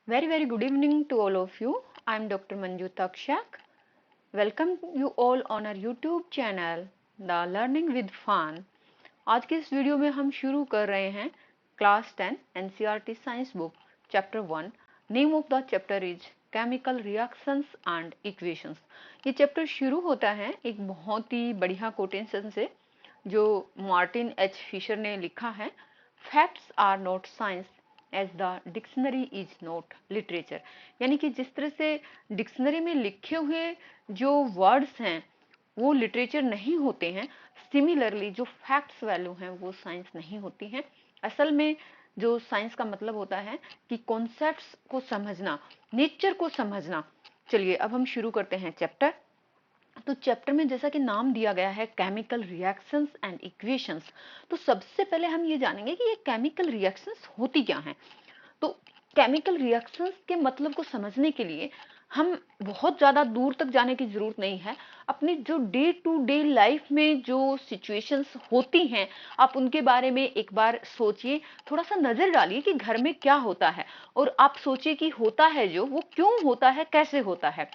Very good evening to all of you. I am Dr. Manju Takshak. Welcome you all on our YouTube channel The Learning with Fun. आज के इस video में हम शुरू कर रहे हैं class 10 NCERT science book chapter 1. Name of the chapter is chemical reactions and equations. ये चैप्टर शुरू होता है एक बहुत ही बढ़िया कोटेशन से जो मार्टिन एच फिशर ने लिखा है. Facts are not science as the dictionary is not literature. यानी कि जिस तरह से डिक्शनरी में लिखे हुए जो वर्ड्स हैं वो लिटरेचर नहीं होते हैं, सिमिलरली जो फैक्ट्स वैल्यू हैं वो साइंस नहीं होती हैं. असल में जो साइंस का मतलब होता है कि कॉन्सेप्ट्स को समझना, नेचर को समझना. चलिए अब हम शुरू करते हैं चैप्टर. तो चैप्टर में जैसा कि नाम दिया गया है केमिकल रिएक्शंस एंड इक्वेशंस, तो सबसे पहले हम ये जानेंगे कि ये केमिकल रिएक्शंस होती क्या हैं. तो केमिकल रिएक्शंस के मतलब को समझने के लिए हम बहुत ज़्यादा दूर तक जाने की ज़रूरत नहीं है. अपनी जो डे टू डे लाइफ में जो सिचुएशंस होती हैं आप उनके बारे में एक बार सोचिए, थोड़ा सा नज़र डालिए कि घर में क्या होता है और आप सोचिए कि होता है जो वो क्यों होता है, कैसे होता है.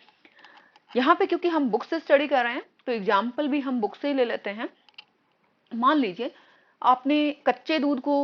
यहाँ पे क्योंकि हम बुक से स्टडी कर रहे हैं तो एग्जाम्पल भी हम बुक से ही ले लेते हैं. मान लीजिए आपने कच्चे दूध को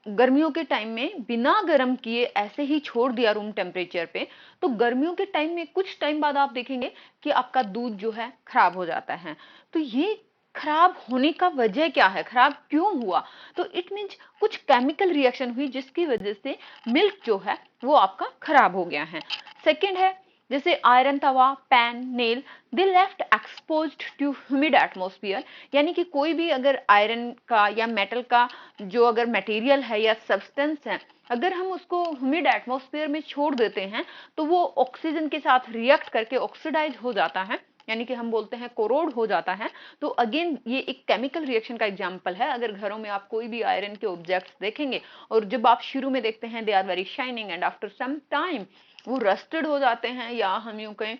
गर्मियों के टाइम में बिना गर्म किए ऐसे ही छोड़ दिया रूम टेम्परेचर पे, तो गर्मियों के टाइम में कुछ टाइम बाद आप देखेंगे कि आपका दूध जो है खराब हो जाता है. तो ये खराब होने का वजह क्या है, खराब क्यों हुआ? तो इट मीन्स कुछ केमिकल रिएक्शन हुई जिसकी वजह से मिल्क जो है वो आपका खराब हो गया है. सेकेंड है जैसे आयरन तवा, pan, nail, they left exposed to humid atmosphere. यानी कि कोई भी अगर आयरन का या मेटल का जो अगर मटेरियल है या सब्सटेंस है, अगर हम उसको ह्यूमिड एटमॉस्फेयर में छोड़ देते हैं तो वो ऑक्सीजन के साथ रिएक्ट करके ऑक्सीडाइज हो जाता है, यानी कि हम बोलते हैं कोरोड हो जाता है. तो अगेन ये एक केमिकल रिएक्शन का एग्जांपल है. अगर घरों में आप कोई भी आयरन के ऑब्जेक्ट्स देखेंगे और जब आप शुरू में देखते हैं they are very shining and after some time वो रस्टेड हो जाते हैं, या हम यूं कहें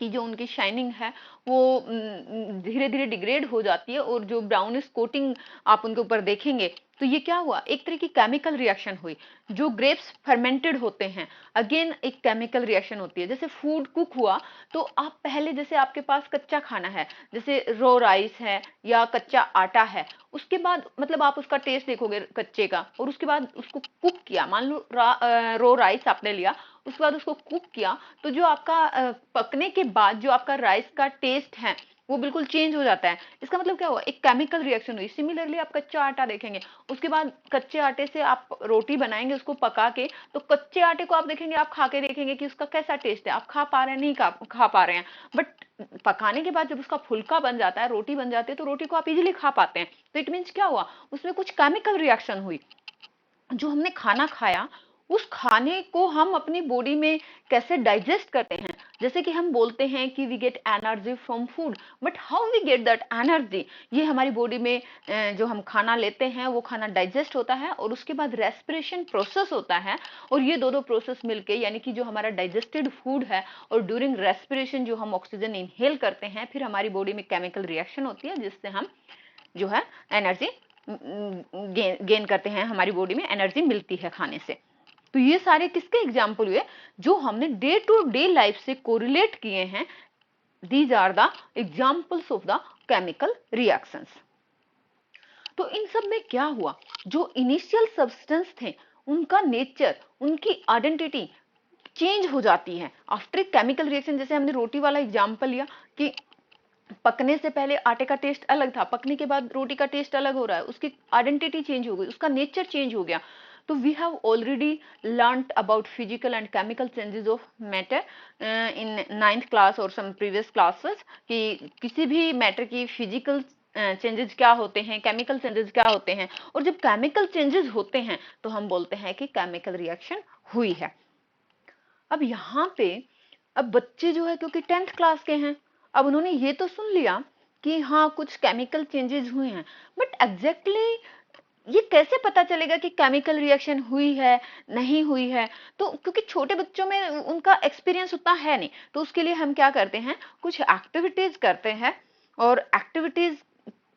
कि जो उनकी शाइनिंग है वो धीरे धीरे डिग्रेड हो जाती है और जो ब्राउनिश कोटिंग आप उनके ऊपर देखेंगे, तो ये क्या हुआ, एक तरह की केमिकल रिएक्शन हुई. जो ग्रेप्स फर्मेंटेड होते हैं, अगेन एक केमिकल रिएक्शन होती है. जैसे फूड कुक हुआ तो आप पहले जैसे आपके पास कच्चा खाना है, जैसे रो राइस है या कच्चा आटा है, उसके बाद मतलब आप उसका टेस्ट देखोगे कच्चे का और उसके बाद उसको कुक किया. मान लो रो राइस आपने लिया, उसके बाद उसको कुक किया, तो जो आपका पकने के बाद जो आपका राइस का टेस्ट है वो बिल्कुल चेंज हो जाता है. इसका मतलब क्या हुआ, एक केमिकल रिएक्शन हुई. सिमिलरली आप कच्चा आटा देखेंगे, उसके बाद कच्चे आटे से आप रोटी बनाएंगे उसको पका के, तो कच्चे आटे को आप देखेंगे, आप खा के देखेंगे कि उसका कैसा टेस्ट है. आप खा पा रहे हैं, नहीं खा पा रहे हैं, बट पकाने के बाद जब उसका फुल्का बन जाता है, रोटी बन जाती है, तो रोटी को आप इजीली खा पाते हैं. तो इट मीन्स क्या हुआ, उसमें कुछ केमिकल रिएक्शन हुई. जो हमने खाना खाया उस खाने को हम अपनी बॉडी में कैसे डाइजेस्ट करते हैं. जैसे कि हम बोलते हैं कि we get energy from food, but how we get that energy, ये हमारी बॉडी में जो हम खाना लेते हैं वो खाना डाइजेस्ट होता है और उसके बाद रेस्पिरेशन प्रोसेस होता है. और ये दो प्रोसेस मिलके यानी कि जो हमारा डाइजेस्टेड फूड है और ड्यूरिंग रेस्पिरेशन जो हम ऑक्सीजन इनहेल करते हैं, फिर हमारी बॉडी में केमिकल रिएक्शन होती है जिससे हम जो है एनर्जी गेन करते हैं, हमारी बॉडी में एनर्जी मिलती है खाने से. तो ये सारे किसके एग्जाम्पल हुए, जो हमने डे टू डे लाइफ से कोरिलेट किए हैं. These are the examples of the chemical reactions. तो इन सब में क्या हुआ, जो इनिशियल सब्सटेंस थे उनका नेचर, उनकी आइडेंटिटी चेंज हो जाती है आफ्टर केमिकल रिएक्शन. जैसे हमने रोटी वाला एग्जाम्पल लिया कि पकने से पहले आटे का टेस्ट अलग था, पकने के बाद रोटी का टेस्ट अलग हो रहा है, उसकी आइडेंटिटी चेंज हो गई, उसका नेचर चेंज हो गया. तो we have already learned about physical and chemical changes of matter in 9th class और सम प्रीवियस क्लासेस, कि किसी भी मैटर की फिजिकल चेंजेस क्या होते हैं, केमिकल चेंजेस क्या होते हैं, और जब केमिकल चेंजेस होते हैं तो हम बोलते हैं कि केमिकल रिएक्शन हुई है. अब यहाँ पे अब बच्चे जो है क्योंकि 10th क्लास के हैं, अब उन्होंने ये तो सुन लिया कि हाँ कुछ केमिकल चेंजेस हुए हैं, बट एग्जैक्टली ये कैसे पता चलेगा कि केमिकल रिएक्शन हुई है नहीं हुई है. तो क्योंकि छोटे बच्चों में उनका एक्सपीरियंस उतना है नहीं, तो उसके लिए हम क्या करते हैं, कुछ एक्टिविटीज करते हैं. और एक्टिविटीज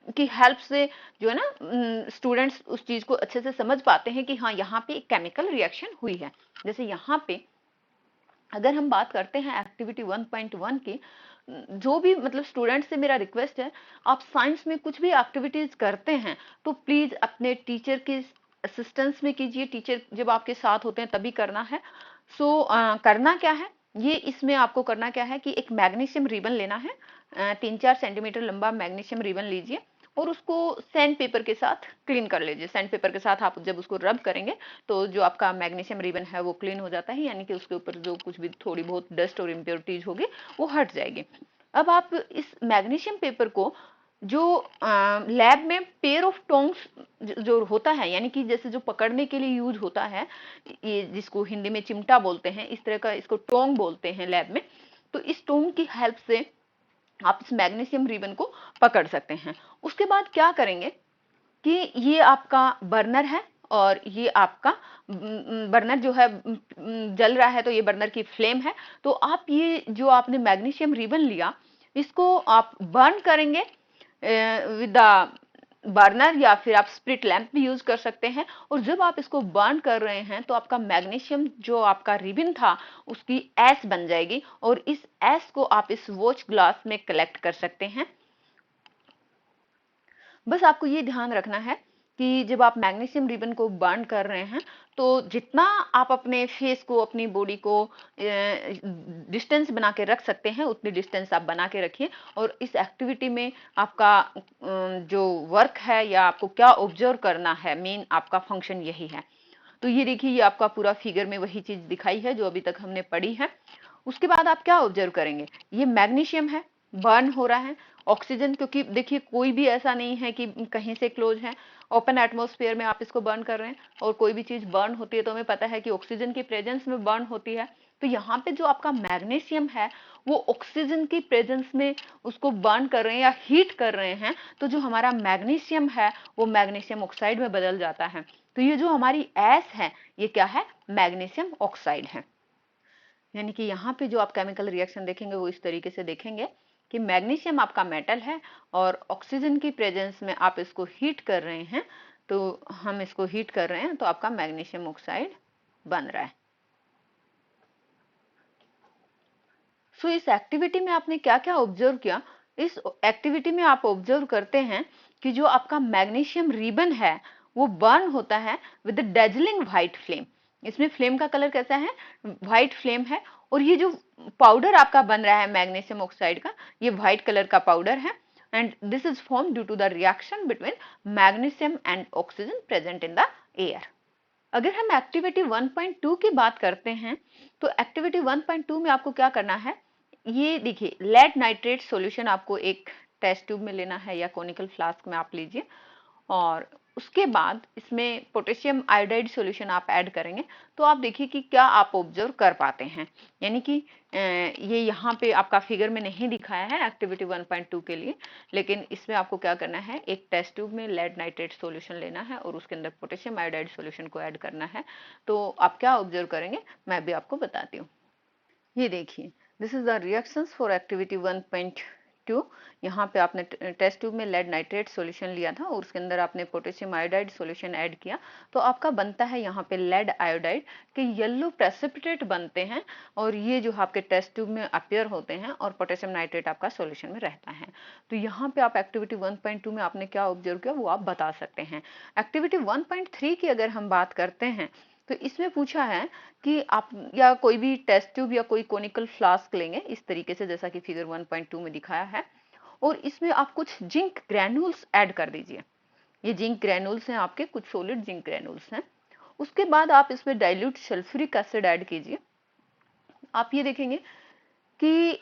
की हेल्प से जो है ना स्टूडेंट्स उस चीज को अच्छे से समझ पाते हैं कि हाँ यहाँ पे एक केमिकल रिएक्शन हुई है। जैसे यहाँ पे अगर हम बात करते हैं एक्टिविटी 1.1 की, जो भी मतलब स्टूडेंट से मेरा रिक्वेस्ट है, आप साइंस में कुछ भी एक्टिविटीज करते हैं तो प्लीज अपने टीचर के असिस्टेंस में कीजिए। टीचर जब आपके साथ होते हैं तभी करना है। करना क्या है, ये इसमें आपको करना क्या है कि एक मैग्नीशियम रिबन लेना है, 3-4 सेंटीमीटर लंबा मैग्नीशियम रिबन लीजिए और उसको सैंड पेपर के साथ क्लीन कर लीजिए। सैंड पेपर के साथ आप जब उसको रब करेंगे तो जो आपका मैग्नीशियम रिबन है वो क्लीन हो जाता है, यानी कि उसके ऊपर जो कुछ भी थोड़ी बहुत डस्ट और इम्प्योरिटीज होगी वो हट जाएगी। अब आप इस मैग्नीशियम पेपर को जो लैब में पेयर ऑफ टोंग्स जो होता है, यानी कि जैसे जो पकड़ने के लिए यूज होता है, ये जिसको हिंदी में चिमटा बोलते हैं, इस तरह का इसको टोंग बोलते हैं लैब में, तो इस टोंग की हेल्प से आप इस मैग्नीशियम रिबन को पकड़ सकते हैं। उसके बाद क्या करेंगे कि ये आपका बर्नर है और ये आपका बर्नर जो है जल रहा है, तो ये बर्नर की फ्लेम है। तो आप ये जो आपने मैग्नीशियम रिबन लिया इसको आप बर्न करेंगे विद द बर्नर, या फिर आप स्प्लिट लैंप भी यूज कर सकते हैं। और जब आप इसको बर्न कर रहे हैं तो आपका मैग्नीशियम जो आपका रिबन था उसकी ऐश बन जाएगी और इस ऐश को आप इस वॉच ग्लास में कलेक्ट कर सकते हैं। बस आपको ये ध्यान रखना है कि जब आप मैग्नीशियम रिबन को बर्न कर रहे हैं तो जितना आप अपने फेस को, अपनी बॉडी को डिस्टेंस बना के रख सकते हैं उतनी डिस्टेंस आप बना के रखिए। और इस एक्टिविटी में आपका जो वर्क है या आपको क्या ऑब्जर्व करना है, मेन आपका फंक्शन यही है। तो ये देखिए, ये आपका पूरा फिगर में वही चीज दिखाई है जो अभी तक हमने पढ़ी है। उसके बाद आप क्या ऑब्जर्व करेंगे, ये मैग्नीशियम है, बर्न हो रहा है। ऑक्सीजन, क्योंकि देखिए कोई भी ऐसा नहीं है कि कहीं से क्लोज है, ओपन एटमॉस्फेयर में आप इसको बर्न कर रहे हैं। और कोई भी चीज बर्न होती है तो हमें पता है कि ऑक्सीजन की प्रेजेंस में बर्न होती है। तो यहाँ पे जो आपका मैग्नीशियम है वो ऑक्सीजन की प्रेजेंस में उसको बर्न कर रहे हैं या हीट कर रहे हैं, तो जो हमारा मैग्नीशियम है वो मैग्नीशियम ऑक्साइड में बदल जाता है। तो ये जो हमारी ऐश है ये क्या है, मैग्नीशियम ऑक्साइड है। यानी कि यहाँ पे जो आप केमिकल रिएक्शन देखेंगे वो इस तरीके से देखेंगे कि मैग्नीशियम आपका मेटल है और ऑक्सीजन की प्रेजेंस में आप इसको हीट कर रहे हैं, तो हम इसको हीट कर रहे हैं तो आपका मैग्नीशियम ऑक्साइड बन रहा है। सो इस एक्टिविटी में आपने क्या क्या ऑब्जर्व किया, इस एक्टिविटी में आप ऑब्जर्व करते हैं कि जो आपका मैग्नीशियम रिबन है वो बर्न होता है विद डेजलिंग व्हाइट फ्लेम। इसमें फ्लेम का कलर कैसा है, व्हाइट फ्लेम है। और ये जो पाउडर आपका बन रहा है मैग्नीशियम ऑक्साइड का, ये व्हाइट कलर का पाउडर है। And this is form due to the reaction between magnesium and oxygen present in the air. अगर हम एक्टिविटी 1.2 की बात करते हैं तो एक्टिविटी 1.2 में आपको क्या करना है, ये देखिए लेड नाइट्रेट सॉल्यूशन आपको एक टेस्ट ट्यूब में लेना है या कोनिकल फ्लास्क में आप लीजिए। और उसके बाद इसमें पोटेशियम आयोडाइड सॉल्यूशन आप ऐड करेंगे। तो आप देखिए कि क्या आप ऑब्जर्व कर पाते हैं। यानी कि ये यहाँ पे आपका फिगर में नहीं दिखाया है एक्टिविटी 1.2 के लिए, लेकिन इसमें आपको क्या करना है, एक टेस्ट ट्यूब में लेड नाइट्रेट सॉल्यूशन लेना है और उसके अंदर पोटेशियम आयोडाइड सॉल्यूशन को ऐड करना है। तो आप क्या ऑब्जर्व करेंगे मैं भी आपको बताती हूँ। ये देखिए, this is the reactions for activity 1.2। यहाँ पे आपने टेस्ट ट्यूब में लेड नाइट्रेट सॉल्यूशन लिया था और उसके अंदर आपने पोटेशियम आयोडाइड सॉल्यूशन ऐड किया, तो आपका बनता है यहाँ पे लेड आयोडाइड के येलो प्रेसिपिटेट बनते हैं और ये जो आपके टेस्ट ट्यूब में अपियर होते हैं और पोटेशियम नाइट्रेट आपका सॉल्यूशन में रहता है। तो यहाँ पे आप एक्टिविटी 1.2 में आपने क्या ऑब्जर्व किया वो आप बता सकते हैं। एक्टिविटी 1.3 की अगर हम बात करते हैं तो इसमें पूछा है कि आप या कोई भी टेस्ट ट्यूब या कोई कोनिकल फ्लास्क लेंगे इस तरीके से जैसा कि फिगर 1.2 में दिखाया है, और इसमें आप कुछ जिंक ग्रैन्यूल्स ऐड कर दीजिए। ये जिंक ग्रैन्यूल्स हैं आपके, कुछ सॉलिड जिंक ग्रैन्यूल्स हैं। उसके बाद आप इसमें डाइल्यूट सल्फ्यूरिक एसिड ऐड कीजिए। आप ये देखेंगे कि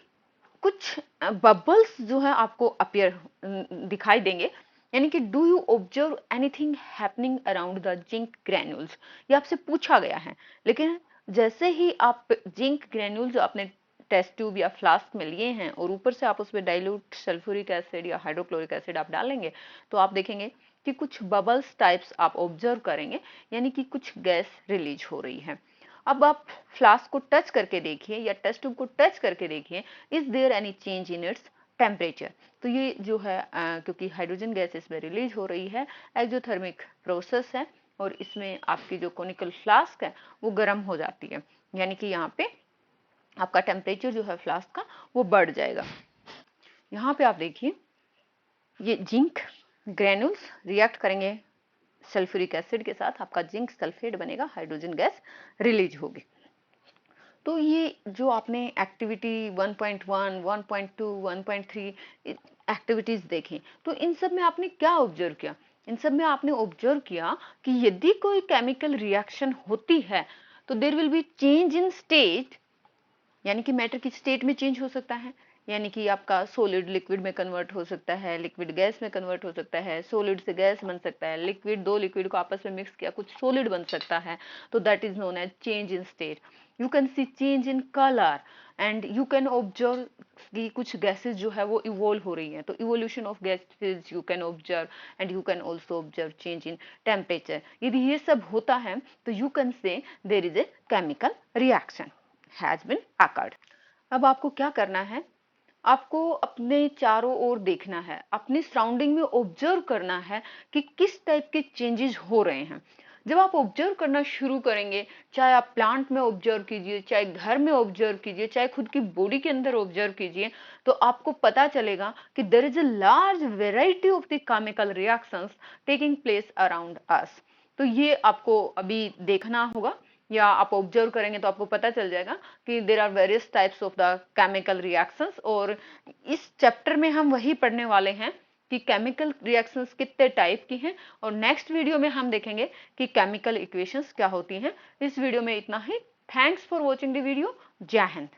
कुछ बबल्स जो है आपको अपीयर दिखाई देंगे। यानी कि do you observe anything happening around the zinc granules, ये आपसे पूछा गया है। लेकिन जैसे ही आप जिंक ग्रैन्यूल्स अपने टेस्ट ट्यूब या फ्लास्क में लिए हैं और ऊपर से आप उसमें डाइल्यूट सल्फ्यूरिक एसिड या हाइड्रोक्लोरिक एसिड आप डालेंगे, तो आप देखेंगे कि कुछ बबल्स टाइप्स आप ऑब्जर्व करेंगे, यानी कि कुछ गैस रिलीज हो रही है। अब आप फ्लास्क को टच करके देखिए या टेस्ट ट्यूब को टच करके देखिए, is there any change in its temperature. तो ये जो है क्योंकि हाइड्रोजन गैस इसमें रिलीज हो रही है, एक्सोथर्मिक प्रोसेस है, और इसमें आपकी जो कोनिकल फ्लास्क है वो गर्म हो जाती है, यानी कि यहाँ पे आपका टेम्परेचर जो है फ्लास्क का वो बढ़ जाएगा। यहाँ पे आप देखिए ये जिंक ग्रेनुल्स रिएक्ट करेंगे सल्फ्यूरिक एसिड के साथ, आपका जिंक सल्फेट बनेगा, हाइड्रोजन गैस रिलीज होगी। तो ये जो आपने एक्टिविटी 1.1, 1.2, 1.3 एक्टिविटीज देखें, तो इन सब में आपने क्या ऑब्जर्व किया? इन सब में आपने ऑब्जर्व किया कि यदि कोई केमिकल रिएक्शन होती है तो there will be change in state, यानी कि मैटर की स्टेट में चेंज हो सकता है, यानी कि आपका सॉलिड लिक्विड में कन्वर्ट हो सकता है, लिक्विड गैस में कन्वर्ट हो सकता है, सॉलिड से गैस बन सकता है, लिक्विड दो लिक्विड को आपस में मिक्स किया कुछ सॉलिड बन सकता है, तो that is known as change in state. You can see change in colour and you can observe कि कुछ गैसेस जो है वो इवोल्व हो रही हैं, तो evolution of gases you can observe, and you can also observe change in temperature. यदि ये सब होता है तो you can say there is a chemical reaction has been occurred. अब आपको क्या करना है, आपको अपने चारों ओर देखना है, अपनी सराउंडिंग में ऑब्जर्व करना है कि किस टाइप के चेंजेस हो रहे हैं। जब आप ऑब्जर्व करना शुरू करेंगे, चाहे आप प्लांट में ऑब्जर्व कीजिए, चाहे घर में ऑब्जर्व कीजिए, चाहे खुद की बॉडी के अंदर ऑब्जर्व कीजिए, तो आपको पता चलेगा कि there is a large variety of the chemical reactions taking place around us. तो ये आपको अभी देखना होगा, या आप ऑब्जर्व करेंगे तो आपको पता चल जाएगा कि there are various types of the chemical reactions. और इस चैप्टर में हम वही पढ़ने वाले हैं कि केमिकल रिएक्शंस कितने टाइप की हैं, और नेक्स्ट वीडियो में हम देखेंगे कि केमिकल इक्वेशंस क्या होती हैं। इस वीडियो में इतना ही। Thanks for watching the video. जय हिंद।